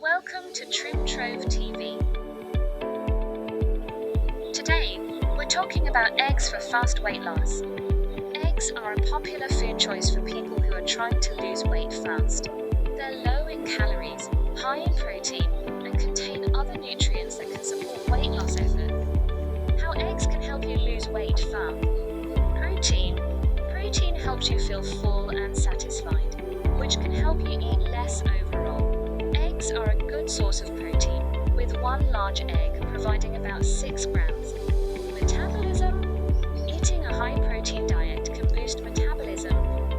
Welcome to Trim Trove TV. Today, we're talking about eggs for fast weight loss. Eggs are a popular food choice for people who are trying to lose weight fast. They're low in calories, high in protein, and contain other nutrients that can support weight loss effort. How eggs can help you lose weight fast. Protein helps you feel full and satisfied, which can help you eat less overall. Eggs are a good source of protein, with one large egg providing about 6 grams. Metabolism. Eating a high-protein diet can boost metabolism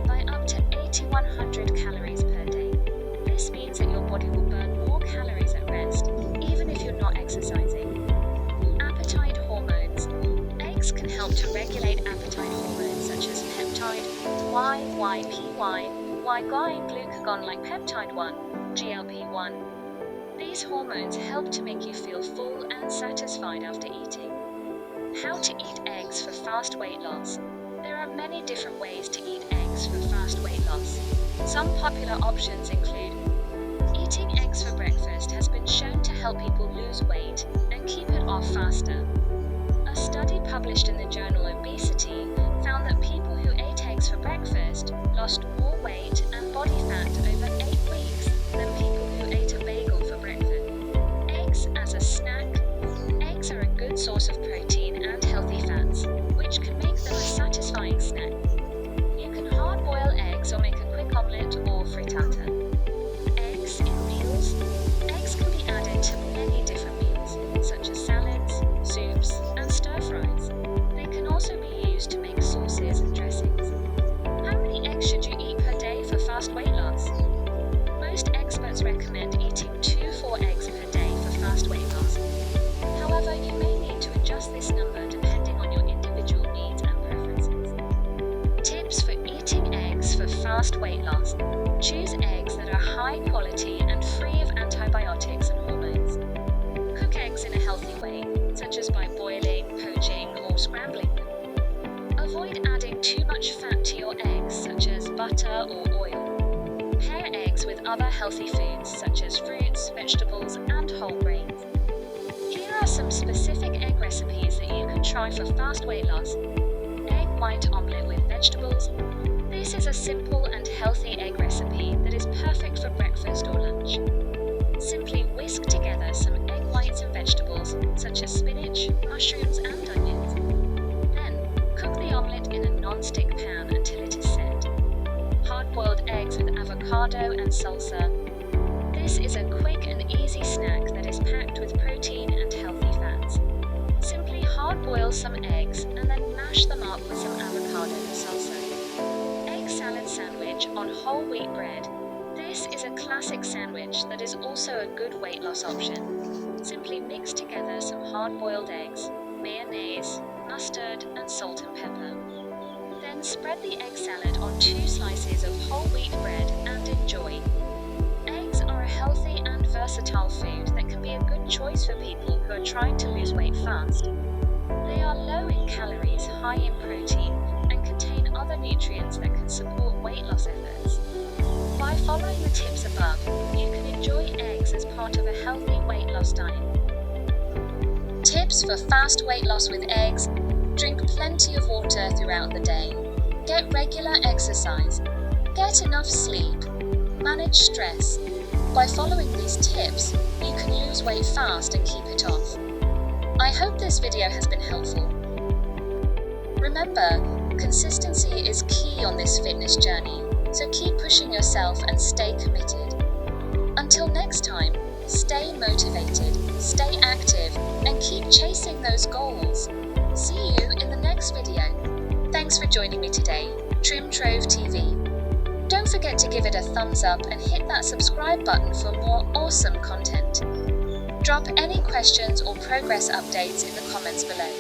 by up to 8,100 calories per day. This means that your body will burn more calories at rest, even if you're not exercising. Appetite hormones. Eggs can help to regulate appetite hormones such as peptide, YYPY, Y-glucagon like peptide 1, GLP-1. These hormones help to make you feel full and satisfied after eating. How to eat eggs for fast weight loss. There are many different ways to eat eggs for fast weight loss. Some popular options include eating eggs for breakfast has been shown to help people lose weight and keep it off faster. A study published in the journal Obesity found that people who ate eggs for breakfast lost more weight and body fat over 8 weeks than people who ate a bagel for breakfast. Eggs as a snack. Eggs are a good source of protein and healthy fats, which can make them a satisfying snack. You can hard-boil eggs or make a quick omelette or frittata. Eggs in meals. Eggs can be added to many different meals, such as salads, soups, and stir-fries. They can also be used to make sauces and dressings. How many eggs should you eat per day for fast weight loss? Most experts recommend eating 2-4 eggs per day for fast weight loss. However, you may need to adjust this number depending on your individual needs and preferences. Tips for eating eggs for fast weight loss. Choose eggs that are high quality and free of antibiotics and hormones. Cook eggs in a healthy way, such as by boiling, poaching, or scrambling them. Avoid adding too much fat to your eggs, such as butter or oil. Pair eggs with other healthy foods, such as fruits, vegetables, and whole grains. Here are some specific egg recipes that you can try for fast weight loss. Egg white omelette with vegetables. This is a simple and healthy egg recipe that is perfect for breakfast or lunch. Simply whisk together some egg whites and vegetables, such as spinach, mushrooms, and onions. Then, cook the omelette in a non-stick pan until it is set. Hard-boiled eggs with avocado and salsa. This is a quick and easy snack that is packed with protein and healthy fats. Simply hard-boil some eggs and then mash them up with some avocado and salsa. Egg salad sandwich on whole wheat bread. This is a classic sandwich that is also a good weight loss option. Simply mix together some hard-boiled eggs, mayonnaise, mustard, and salt and pepper. Then spread the egg salad on 2 slices of whole wheat bread and enjoy. Eggs are a healthy and versatile food that can be a good choice for people who are trying to lose weight fast. They are low in calories, high in protein, and contain other nutrients that can support weight loss efforts. By following the tips above, you can enjoy eggs as part of a healthy weight loss diet. Tips for fast weight loss with eggs. Drink plenty of water throughout the day. Get regular exercise. Get enough sleep. Manage stress. By following these tips, you can lose weight fast and keep it off. I hope this video has been helpful. Remember, consistency is key on this fitness journey, so keep pushing yourself and stay committed. Until next time, stay motivated, stay active, and keep chasing those goals. See you in the next video. Thanks for joining me today, Trim Trove TV. Don't forget to give it a thumbs up and hit that subscribe button for more awesome content. Drop any questions or progress updates in the comments below.